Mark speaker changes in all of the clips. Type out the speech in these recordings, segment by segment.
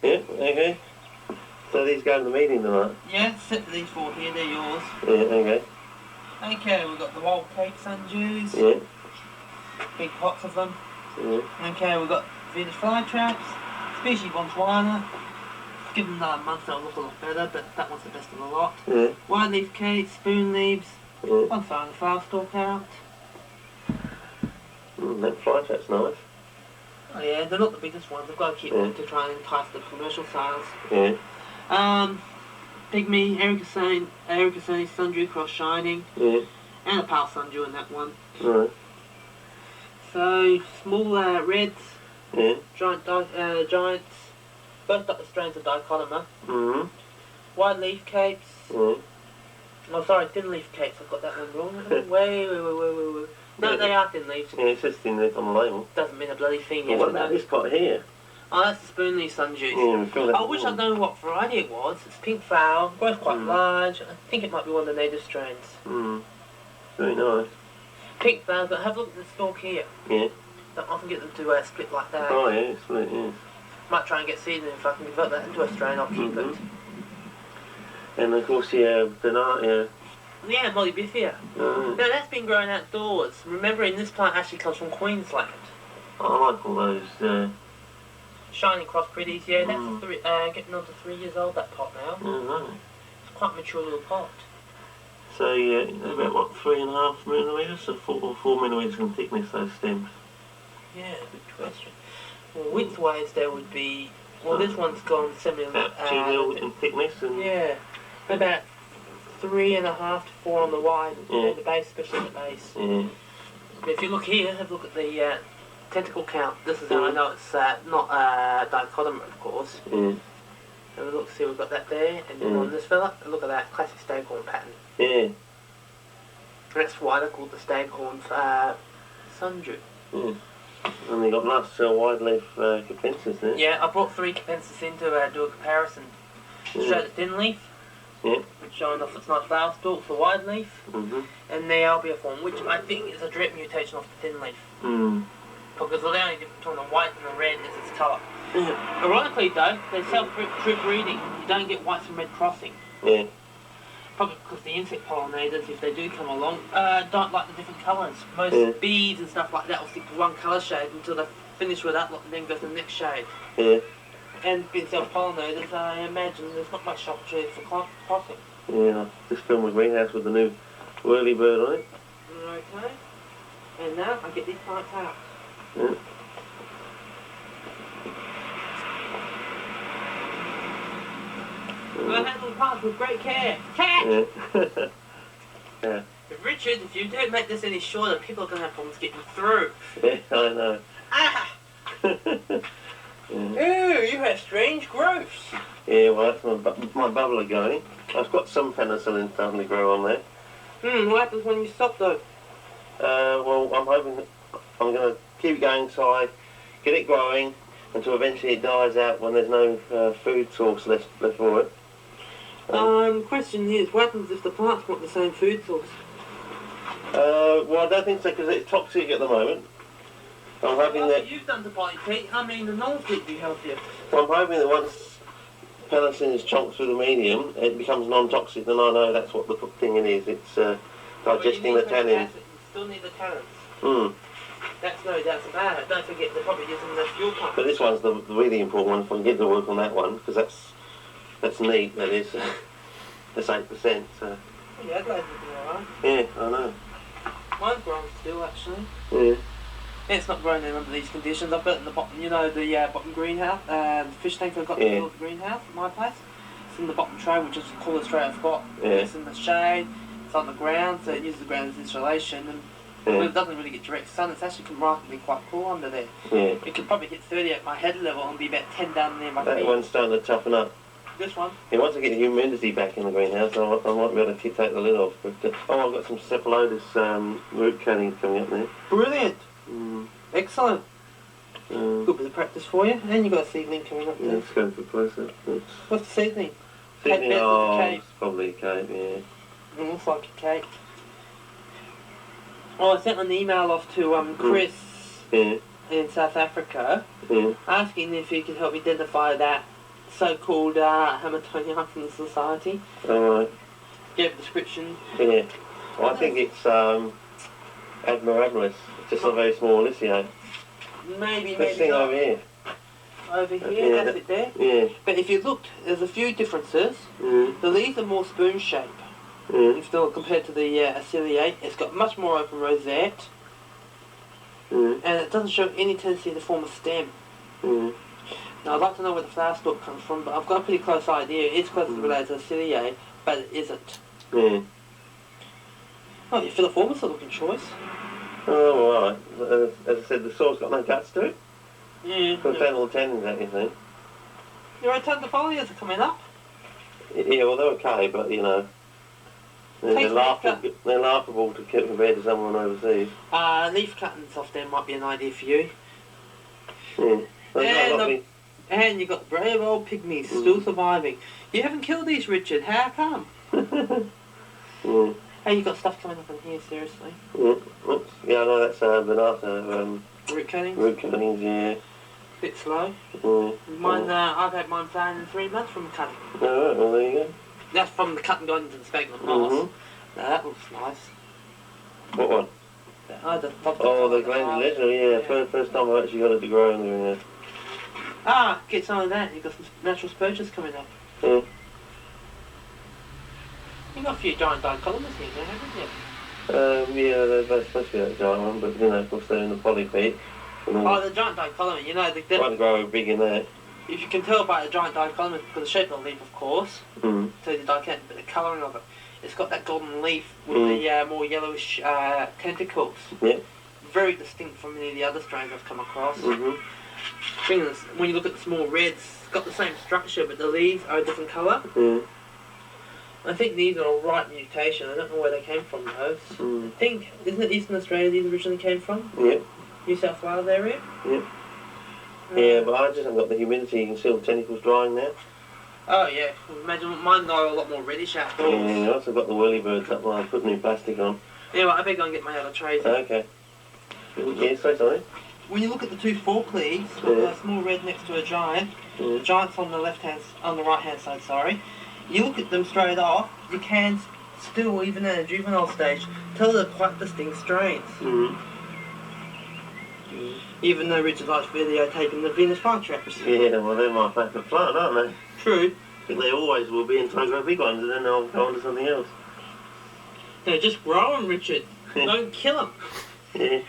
Speaker 1: Yeah, okay. So these go in the medium tonight?
Speaker 2: Yeah, set these 4 here, they're yours.
Speaker 1: Yeah, okay.
Speaker 2: Okay, we've got the wild cake sundews.
Speaker 1: Yeah.
Speaker 2: Big pots of them.
Speaker 1: Yeah.
Speaker 2: Okay, we've got Venus flytraps, species Botswana. Give them another month, they'll look a lot better, but that one's the best of the lot.
Speaker 1: Yeah.
Speaker 2: Wide leaf cake, spoon leaves.
Speaker 1: Yeah.
Speaker 2: One throwing the flower stalk out.
Speaker 1: That flytrap's nice.
Speaker 2: Oh yeah, they're not the biggest ones. I've got to keep them to try and entice the commercial sales.
Speaker 1: Yeah.
Speaker 2: Pygmy, Ericasone sundew cross shining.
Speaker 1: Yeah.
Speaker 2: And a pale sundew in that one.
Speaker 1: Right.
Speaker 2: So, small reds.
Speaker 1: Yeah.
Speaker 2: Giants. Both got the strains of dichotomer.
Speaker 1: Mm-hmm.
Speaker 2: Wide leaf capes.
Speaker 1: Yeah.
Speaker 2: Oh, sorry, thin leaf capes. I've got that one wrong. Wait. No, they are thin leaves.
Speaker 1: Yeah, it says thin leaf on the label.
Speaker 2: Doesn't mean a bloody thing.
Speaker 1: Well, what about this pot here?
Speaker 2: Oh, that's the spoon leaf sundews.
Speaker 1: Yeah, we feel that.
Speaker 2: I wish I'd known what variety it was. It's pink flower, grows quite large. I think it might be one of the native strains.
Speaker 1: Very nice.
Speaker 2: Pink flowers, but have a look at the stalk here.
Speaker 1: Yeah.
Speaker 2: Don't often get them to split like that.
Speaker 1: Oh yeah, split, yeah.
Speaker 2: Might try and get seeding if I can convert that into a strain, I'll keep it.
Speaker 1: And of course, yeah, banana,
Speaker 2: yeah, Molybithia. Now that's been grown outdoors. Remembering this plant actually comes from Queensland.
Speaker 1: I like all those,
Speaker 2: Shining cross pretties, yeah, that's getting on to 3 years old, that pot now. It's quite a mature little pot.
Speaker 1: So yeah, about what, 3.5 millimetres or 4 millimetres in thickness, those stems?
Speaker 2: Yeah, good question. Well, width-wise there would be, well this one's gone similar.
Speaker 1: About 2 mil in thickness and...
Speaker 2: Yeah, about 3.5 to 4 on the wide, and the base, especially the base.
Speaker 1: Yeah.
Speaker 2: But if you look here, have a look at the tentacle count. This is how I know it's not dichotomer, of course. Have a look, see we've got that there, and then on this fella, look at that classic staghorn pattern.
Speaker 1: Yeah.
Speaker 2: That's why they're called the staghorn sundew.
Speaker 1: And they got nice wide leaf capensis there.
Speaker 2: Yeah, I brought 3 capensis in to do a comparison. Show the thin leaf.
Speaker 1: Yeah.
Speaker 2: Which showing off its nice flower stalks, the wide leaf. And the albia form, which I think is a direct mutation of the thin leaf. Because the only difference between the white and the red is its colour. Ironically though, they self-trip breeding. You don't get whites and red crossing.
Speaker 1: Yeah.
Speaker 2: Probably because the insect pollinators, if they do come along, don't like the different colours. Most bees and stuff like that will stick to one colour shade until they finish with that lot and then go to the next shade.
Speaker 1: Yeah.
Speaker 2: And being self-pollinators, I imagine there's not much opportunity for crossing.
Speaker 1: Yeah, I just filmed a greenhouse with the new whirly bird on it.
Speaker 2: Okay. And now I get these plants out.
Speaker 1: Yeah.
Speaker 2: I handle the plants with great care. Cat!
Speaker 1: Yeah.
Speaker 2: Richard, if you don't make this any shorter, people are going to have problems getting through.
Speaker 1: Yeah, I know.
Speaker 2: Ah! Ooh, you have strange growths.
Speaker 1: Yeah, well, that's my bubbler going. I've got some penicillin starting to grow on there.
Speaker 2: What happens when you stop though?
Speaker 1: Well, I'm hoping that I'm going to keep it going so I get it growing until eventually it dies out when there's no food source left for it.
Speaker 2: Question is, what happens if the plants want the same food source?
Speaker 1: Well, I don't think so because it's toxic at the moment. I'm hoping that...
Speaker 2: You've done the body, Pete. I mean, the non-food would be healthier.
Speaker 1: Well, I'm hoping that once penicillin is chonked through the medium, it becomes non-toxic, and I know that's what the thing it is. It's digesting the tannin.
Speaker 2: You still need the tannins. That's no doubt about it. Don't forget they're probably using the fuel pump.
Speaker 1: But this one's the really important one. If I can get to work on that one, because that's neat. That is. That's 8%. So.
Speaker 2: Yeah, I'd like to do alright.
Speaker 1: Yeah, I know.
Speaker 2: Mine's grown still, actually.
Speaker 1: Yeah.
Speaker 2: It's not grown in under these conditions. I've got it in the bottom, you know, the bottom greenhouse, the fish tank I've got in the middle of the greenhouse at my place. It's in the bottom tray, which is the coolest tray I've got. It's in the shade, it's on the ground, so it uses the ground as insulation, and it doesn't really get direct sun. It's actually remarkably quite cool under there. Yeah. It could probably hit 30 at my head level and be about 10 down near my feet.
Speaker 1: That one's starting to toughen up.
Speaker 2: This one?
Speaker 1: Yeah, once I get the humidity back in the greenhouse, I might be able to take the lid off. But, I've got some cephalotus root cuttings coming up there.
Speaker 2: Brilliant! Excellent. Good bit of practice for you. And you've got a seedling coming up there.
Speaker 1: Let's go for closer.
Speaker 2: What's the seedling?
Speaker 1: Seedling, it's probably a cake, yeah.
Speaker 2: It looks like a cake. Well, I sent an email off to Chris in South Africa asking if he could help me identify that so-called Hamiltonian from the Society.
Speaker 1: Alright.
Speaker 2: Gave a description.
Speaker 1: Yeah. Well, I think it's Admirabilis. It's just a very small Lycio.
Speaker 2: Maybe
Speaker 1: Thing
Speaker 2: not.
Speaker 1: over here.
Speaker 2: Over here, that's it there.
Speaker 1: Yeah.
Speaker 2: But if you looked, there's a few differences.
Speaker 1: Mm.
Speaker 2: The leaves are more spoon shape.
Speaker 1: Mm.
Speaker 2: Still compared to the Aciliate, it's got much more open rosette.
Speaker 1: Mm.
Speaker 2: And it doesn't show any tendency to form a stem.
Speaker 1: Mm.
Speaker 2: Now I'd like to know where the flower stalk comes from, but I've got a pretty close idea. It's closely related to Aciliate, but it isn't.
Speaker 1: Yeah.
Speaker 2: Oh, your Filiformis a looking choice.
Speaker 1: Oh, right. As I said, the soil's got no guts to it.
Speaker 2: Yeah.
Speaker 1: Put 10 or 10 in that, you think.
Speaker 2: Your Rotundifolias are coming up.
Speaker 1: Yeah, well, they're okay, but, you know, they're laughable to compare to someone overseas.
Speaker 2: Leaf cuttings off there might be an idea for you.
Speaker 1: Yeah.
Speaker 2: And you've got the brave old pygmies still surviving. You haven't killed these, Richard. How come? Hey, you got stuff coming up in here, seriously.
Speaker 1: Oops. Yeah, I know that's Vanata.
Speaker 2: Root cuttings?
Speaker 1: Root cuttings, yeah.
Speaker 2: Bit slow. Mine, I've had mine planted in 3 months from the cutting.
Speaker 1: Alright, well there you go.
Speaker 2: That's from the cutting going into the sphagnum moss. Now that looks nice.
Speaker 1: What one? The Glenn yeah. First time I actually got it to grow in there, yeah.
Speaker 2: Get some of that. You've got some natural spurges coming up.
Speaker 1: Yeah.
Speaker 2: You've got a few giant dicotyledons here there, haven't you?
Speaker 1: Yeah, they're supposed to be that giant one, but, you know, of course they're in the polypete.
Speaker 2: The giant dicotyledon, you know, they
Speaker 1: won't grow big in there.
Speaker 2: If you can tell by the giant dicotyledon, because the shape of the leaf, of course, so the dicotyledon, but the colouring of it, it's got that golden leaf with the more yellowish tentacles.
Speaker 1: Yeah.
Speaker 2: Very distinct from any of the other strains I've come across.
Speaker 1: Mm-hmm.
Speaker 2: When you look at the small reds, it's got the same structure, but the leaves are a different colour. I think these are a right mutation. I don't know where they came from, though. I think, isn't it Eastern Australia these originally came from?
Speaker 1: Yeah.
Speaker 2: New South Wales area?
Speaker 1: Yeah. Yeah, but I just haven't got the humidity. You can see all the tentacles drying now.
Speaker 2: Oh, yeah. Imagine mine are a lot more reddish outdoors.
Speaker 1: Yeah, I also got the whirlybirds up there. I put new plastic on.
Speaker 2: Yeah, well, I better go and get my other trays.
Speaker 1: Okay. Yeah, say something.
Speaker 2: When you look at the two fork leaves, a small red next to a giant, the giant's on the right hand side, sorry. You look at them straight off, you can still, even at a juvenile stage, tell they're quite distinct strains. Even though Richard likes videotaping the Venus flytraps.
Speaker 1: Yeah, well they're my favourite plant, aren't they?
Speaker 2: True.
Speaker 1: I think they always will be until I grow big ones, and then they'll go on to something else.
Speaker 2: They're just growing, Richard. Don't kill them.
Speaker 1: Yeah.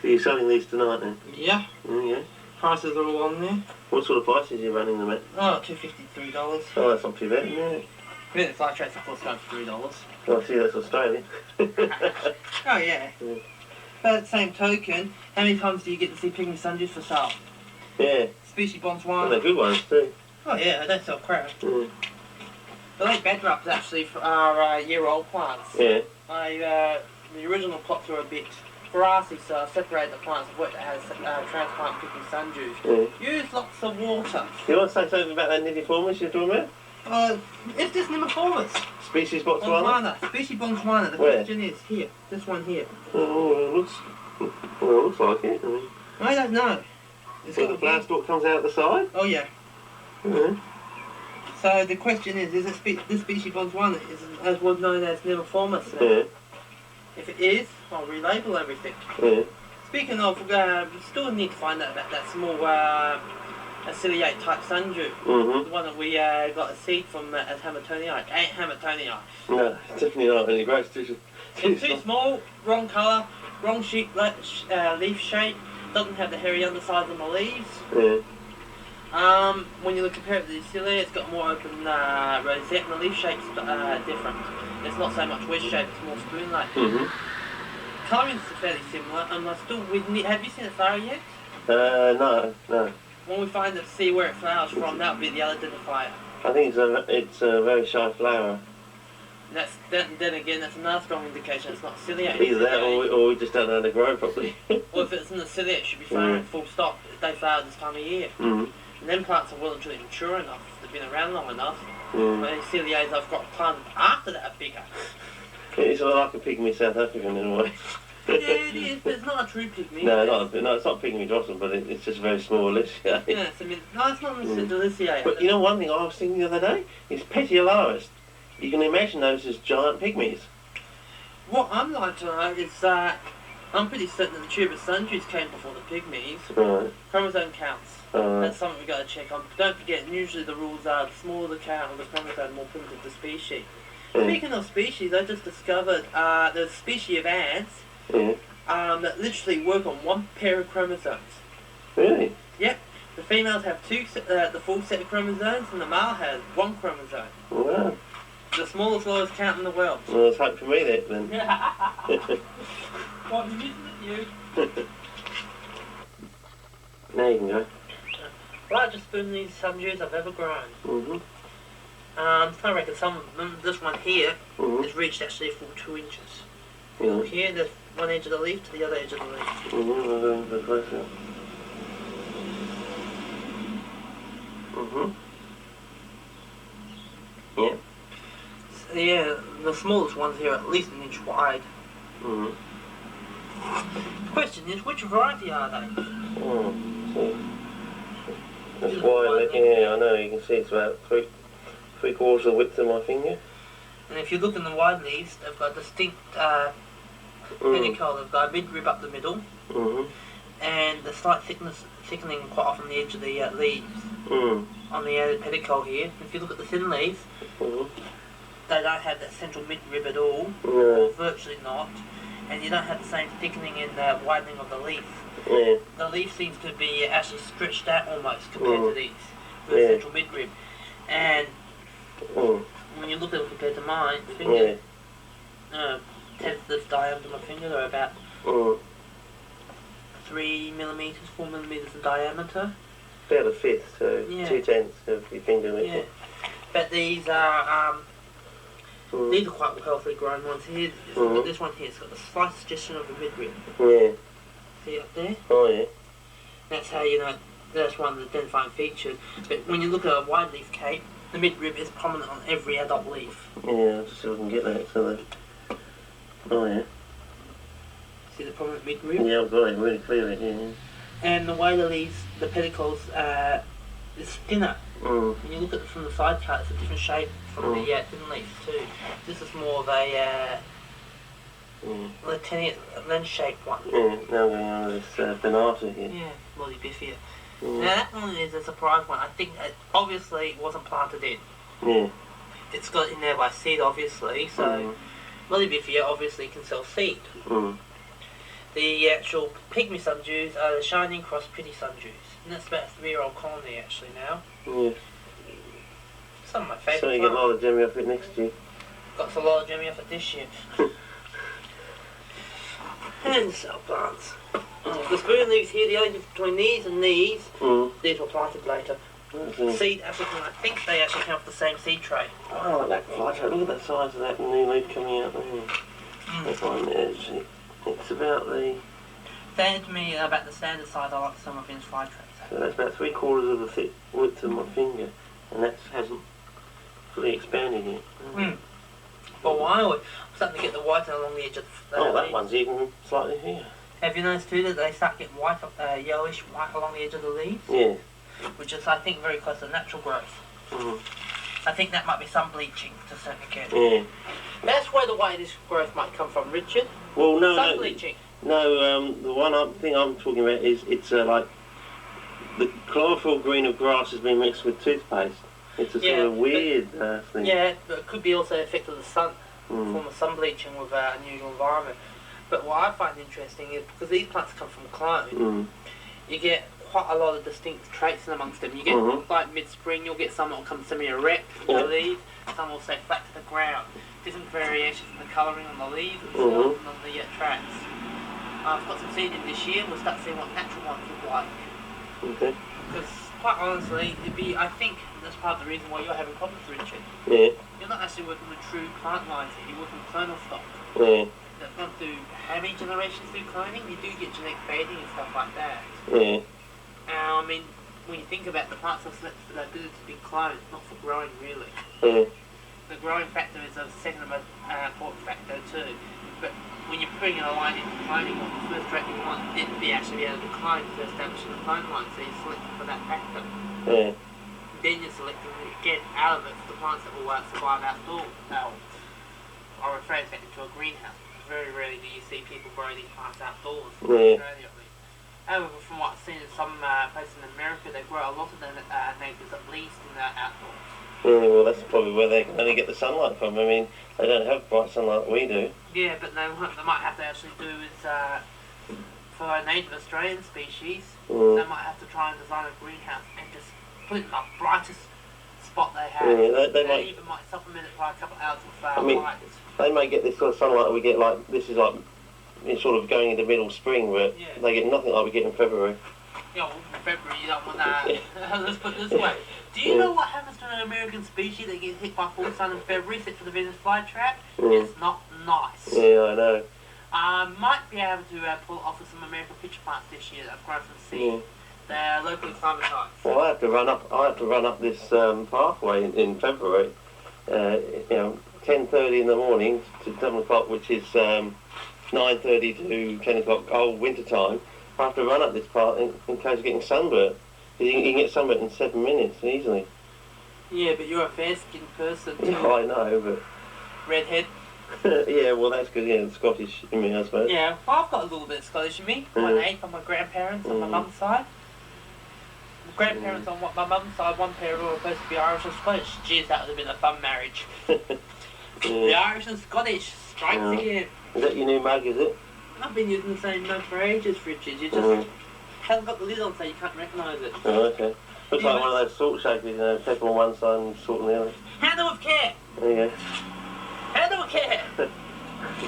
Speaker 1: So you're selling these tonight then?
Speaker 2: Yeah.
Speaker 1: Yeah.
Speaker 2: Prices are all on there.
Speaker 1: What sort of prices are you running them at?
Speaker 2: Oh, $2.50, $3.
Speaker 1: Oh, that's not too bad, yeah.
Speaker 2: Yeah, the flytraps, of course, go for $3.
Speaker 1: Oh, see, that's Australian.
Speaker 2: Oh, yeah. But at the same token, how many times do you get to see pygmy sundews for sale?
Speaker 1: Yeah.
Speaker 2: Species bonds one.
Speaker 1: Well, they're good ones too.
Speaker 2: Oh yeah, they don't sell crap. The late bedrups actually are year-old plants.
Speaker 1: Yeah.
Speaker 2: The original plots were a bit grassy, so I separated the plants. I've worked out how to transplant pygmy sundews. Use lots of water.
Speaker 1: Do you want to say something about that Nidiformis you're talking about?
Speaker 2: It's this Nimiformis.
Speaker 1: Species Botswana?
Speaker 2: Species Botswana. The
Speaker 1: Where?
Speaker 2: question is here. This one here.
Speaker 1: Oh, it looks like it.
Speaker 2: I don't know. It's
Speaker 1: got the flower stalk comes out the side?
Speaker 2: Oh yeah. So the question is this species Botswana is as was known as Nimiformis now?
Speaker 1: Yeah.
Speaker 2: If it is, I'll relabel everything.
Speaker 1: Yeah.
Speaker 2: Speaking of, we still need to find out about that small Aciliate type sundew. The one that we got a seed from as Hamiltonii. Ain't Hamiltonii.
Speaker 1: No, it's definitely not any great tradition.
Speaker 2: It's too small, wrong colour, wrong leaf shape, doesn't have the hairy undersides on the leaves.
Speaker 1: Yeah.
Speaker 2: When you compare it to the Aciliate, it's got more open rosette and the leaf shape's different. It's not so much wedge shape, it's more spoon-like. Colouring's fairly similar, and have you seen the flower yet?
Speaker 1: No.
Speaker 2: When we see where it flowers from, that'll be the other identifier.
Speaker 1: I think it's a very shy flower.
Speaker 2: Then again, that's another strong indication it's not ciliate.
Speaker 1: Either that, or we just don't know how to grow properly.
Speaker 2: Or if it's in the ciliate, it should be flowering full stop. They flower this time of year. And then plants are well and truly mature enough. They've been around long enough. But the ciliates I've got planted after that are bigger.
Speaker 1: It's like a pygmy South African in a way.
Speaker 2: it is, but it's not a true pygmy.
Speaker 1: No, it's not pygmy blossom, but it's just very small Aliciae.
Speaker 2: Yeah, no, it's not Aliciae.
Speaker 1: But you know, one thing I was thinking the other day is petiolaris. You can imagine those as giant pygmies.
Speaker 2: What I'd like to know is that I'm pretty certain that the tubus sundews came before the pygmies.
Speaker 1: Right.
Speaker 2: Chromosome counts. That's something we've got to check on. Don't forget, usually the rules are the smaller the count or the chromosome, the more primitive the species. Speaking of species, I just discovered there's a species of ants that literally work on one pair of chromosomes.
Speaker 1: Really?
Speaker 2: Yep. The females have the full set of chromosomes, and the male has one chromosome.
Speaker 1: Wow.
Speaker 2: The smallest, lowest count in the world.
Speaker 1: Well, there's hope for me then.
Speaker 2: What, you missing it, you?
Speaker 1: Now you can go.
Speaker 2: Largest spoon-leaf sundews I've ever grown. I reckon some of them, this one here, has reached actually a full 2 inches. Look here, there's one edge of the leaf to the other edge of the leaf.
Speaker 1: I'll go a bit closer. Yeah.
Speaker 2: So, yeah, the smallest ones here are at least an inch wide. The question is, which variety are they?
Speaker 1: See. That's wide, yeah, I know, you can see it's about three quarters of the width of my finger.
Speaker 2: And if you look in the wide leaves, they've got distinct pedicel. They've got a midrib up the middle, and the slight thickening quite often the edge of the leaves on the added pedicle here. If you look at the thin leaves, they don't have that central midrib at all, or virtually not, and you don't have the same thickening and widening of the leaf. The leaf seems to be actually stretched out almost compared to these, with the central midrib. And when you look at it compared to mine, finger, 10th the diameter of my finger, they're about 3 millimeters, 4 millimeters in diameter.
Speaker 1: About a fifth, so 2/10 of your finger width.
Speaker 2: Yeah. But these are quite healthily grown ones here. Look at this one here, it's got the slight suggestion of a midrib.
Speaker 1: Yeah.
Speaker 2: See up there?
Speaker 1: Oh yeah.
Speaker 2: That's how you know that's one of the identifying features. But when you look at a wide leaf cape, the midrib is prominent on every adult leaf.
Speaker 1: Yeah, I'll just see if I can get that. So oh yeah.
Speaker 2: See the prominent midrib?
Speaker 1: Yeah, I've got it really clearly here.
Speaker 2: And the way the leaves, the pedicles, is thinner. When you look at it from the side cut, it's a different shape from the thin leaves too. This is more of a lieutenant lens-shaped one.
Speaker 1: Yeah, now I'm going on this Benata here.
Speaker 2: Yeah, Molybifia. Now that one is a surprise one. I think obviously it wasn't planted in.
Speaker 1: Yeah.
Speaker 2: It's got in there by seed obviously, so Molybifia obviously can sell seed. The actual pygmy sundews are the shining cross pretty sundews. And that's about a 3-year-old colony actually now.
Speaker 1: Yeah.
Speaker 2: Some of my favourite
Speaker 1: So you get a lot of jemmy off it next year.
Speaker 2: Got a lot of jemmy off it this year. And cell plants. The spoon leaves here, the only difference between these and these were planted later. Seed African, I think they actually come off the same seed tray.
Speaker 1: Oh, I like that fly tray. Look at that size of that new leaf coming out there. That one there, it's about the...
Speaker 2: Standard to me about the standard size I like some of Vin's fly trays.
Speaker 1: So that's about 3/4 of the thick width of my finger, and that hasn't fully expanded yet.
Speaker 2: For a while, I'm starting to get the white along the edge of the
Speaker 1: that
Speaker 2: leaves.
Speaker 1: one's even slightly here.
Speaker 2: Have you noticed too that they start getting white, yellowish white along the edge of the leaves?
Speaker 1: Yeah.
Speaker 2: Which is, I think, very close to natural growth. I think that might be some bleaching to a certain extent.
Speaker 1: Yeah.
Speaker 2: That's where the way this growth might come from, Richard.
Speaker 1: Well, no,
Speaker 2: Sun bleaching.
Speaker 1: No, the one thing I'm talking about is it's like the chlorophyll green of grass has been mixed with toothpaste. It's a sort of weird thing.
Speaker 2: Yeah, but it could be also the effect of the sun, form of sun bleaching with an unusual environment. But what I find interesting is because these plants come from clone, you get quite a lot of distinct traits in amongst them. You get like mid-spring, you'll get some that will come semi-erect from the leaves, some will stay flat to the ground. Different variations in the colouring on the leaves themselves and on the tracks. I've got some seed in this year, we'll start seeing what natural ones look like.
Speaker 1: Okay.
Speaker 2: Because quite honestly, I think that's part of the reason why you're having problems, Richard.
Speaker 1: Yeah.
Speaker 2: You're not actually working with true plant lines here, you're working with clonal stock.
Speaker 1: Yeah.
Speaker 2: That's gone through how many generations through cloning? You do get genetic fading and stuff like that.
Speaker 1: Yeah.
Speaker 2: I mean, when you think about the plants are selected for their ability to be cloned, not for growing really.
Speaker 1: Yeah.
Speaker 2: The growing factor is a second most important factor too. But when you're putting a line into cloning, what the first trait you want it to be actually be able to clone to establish a clone line, so you're selecting for that factor.
Speaker 1: Yeah.
Speaker 2: Then you're selecting again out of it for the plants that will survive outdoors. I refer it to a greenhouse. Very rarely do you see people grow these plants outdoors in Australia. However, from what I've seen in some places in America, they grow a lot of the natives at least in the outdoors.
Speaker 1: Yeah, well, that's probably where they can only get the sunlight from. I mean, they don't have bright sunlight like we do.
Speaker 2: Yeah, but they might have to actually do is, for a native Australian species, they might have to try and design a greenhouse and just put it in the brightest spot they have.
Speaker 1: Yeah, they
Speaker 2: even might supplement it by a couple of hours of light.
Speaker 1: They may get this sort of sunlight we get, like, this is like, it's sort of going into middle spring, but they get nothing like we get in February.
Speaker 2: Yeah, well, in February you don't want that. Let's put it this way. Do you know what happens to an American species that gets hit by full sun in February, except for the Venus flytrap? It's not nice.
Speaker 1: Yeah, I know.
Speaker 2: Might be able to pull off with some American pitcher plants this year that have grown from seed. They're locally climatized. Well,
Speaker 1: I have to run up this pathway in February. 10:30 in the morning to 7 o'clock, which is 9:30 to 10 o'clock cold winter time. I have to run up this path in case of getting sunburnt. You can get sunburnt in 7 minutes easily.
Speaker 2: Yeah, but you're a fair-skinned person too.
Speaker 1: I know, but
Speaker 2: redhead.
Speaker 1: Yeah, well that's good. Yeah, Scottish in me, I suppose.
Speaker 2: Yeah, well, I've got a little bit of Scottish in me. My name from my grandparents on my mum's side. My grandparents on my mum's side, one pair were supposed to be Irish and Scottish. Jeez, that would have been a fun marriage. The Irish and Scottish strikes again.
Speaker 1: Is that your new mug, is it?
Speaker 2: I've been using the same mug for ages, Richard. You just haven't got the lid on, so you can't recognise it.
Speaker 1: Oh, okay. Looks like one of those salt shakers, pepper on one side and salt on the other.
Speaker 2: Handle with care!
Speaker 1: There you go.
Speaker 2: Handle with care!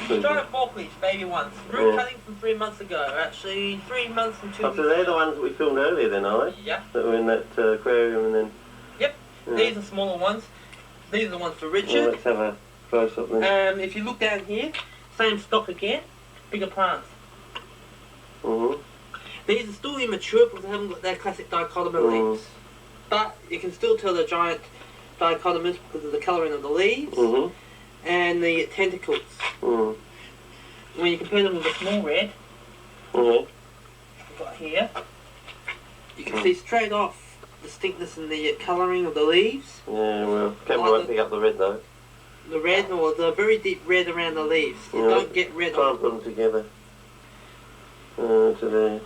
Speaker 2: Giant forklift, baby ones. Root cutting from 3 months ago. Actually, 3 months and 2 weeks
Speaker 1: so they're the ones that we filmed earlier then, are they?
Speaker 2: Yeah.
Speaker 1: That were in that aquarium and then...
Speaker 2: Yep. These are smaller ones. These are the ones for Richard.
Speaker 1: Well, let's have a close-up then.
Speaker 2: If you look down here, same stock again, bigger plants. These are still immature because they haven't got their classic dichotomous leaves. But you can still tell they're giant dichotomous because of the colouring of the leaves and the tentacles. When you compare them with the small red, we've got here, you can see straight off distinctness in the colouring of the leaves.
Speaker 1: Yeah, well, camera won't pick up the red though.
Speaker 2: The red, or the very deep red around the leaves. You don't get red
Speaker 1: on them. Try and put them together. To there.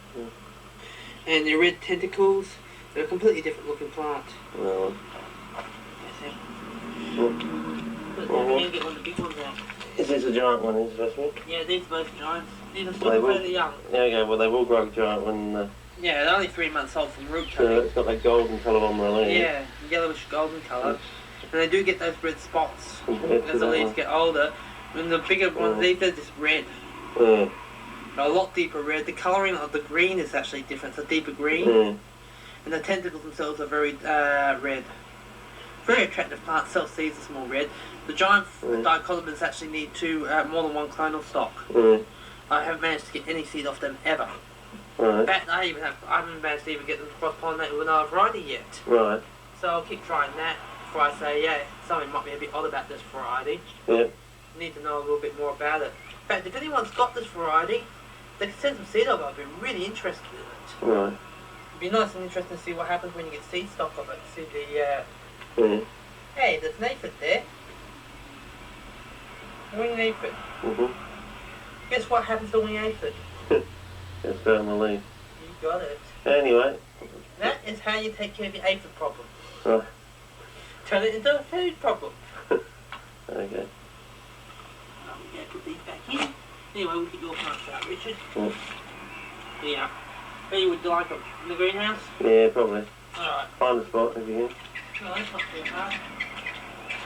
Speaker 2: And the red tentacles, they're a completely different looking plant.
Speaker 1: No.
Speaker 2: But then you get one of the big ones out.
Speaker 1: Is this a giant one, is this one?
Speaker 2: Yeah, these are both giants. These are still fairly young.
Speaker 1: Yeah, okay, well they will grow giant when...
Speaker 2: yeah, they're only 3 months old from root cutting.
Speaker 1: It's got that golden colour on the leaves.
Speaker 2: Yeah, yellowish golden colour. And they do get those red spots as the leaves get older. And the bigger ones, these are just red. A lot deeper red. The colouring of the green is actually different. It's a deeper green. And the tentacles themselves are very red. Very attractive plant. Self seeds are small red. The giant dichotomous actually need more than one clonal stock. I haven't managed to get any seed off them ever. In fact, I haven't managed to even get them to cross-pollinate with another variety yet. So I'll keep trying that before I say, yeah, something might be a bit odd about this variety. Need to know a little bit more about it. In fact, if anyone's got this variety, they can send some seed over. I'd be really interested in it. It'd be nice and interesting to see what happens when you get seed stock of it. See the, hey, there's an aphid there. Winged aphid. Guess what happens to winged aphid?
Speaker 1: It's down the leaf.
Speaker 2: You got it.
Speaker 1: Anyway.
Speaker 2: That is how you take care of your aphid problem.
Speaker 1: Right.
Speaker 2: Turn it into a food problem.
Speaker 1: Okay.
Speaker 2: Yeah, put these back in. Anyway, we'll get your plants out, Richard. Yeah. Hey, would you like them in the greenhouse?
Speaker 1: Yeah, probably.
Speaker 2: Alright.
Speaker 1: Find a spot if you can.
Speaker 2: No, that's not too hard.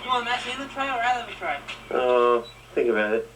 Speaker 2: You want them actually in the tray or out of the tray?
Speaker 1: Oh, think about it.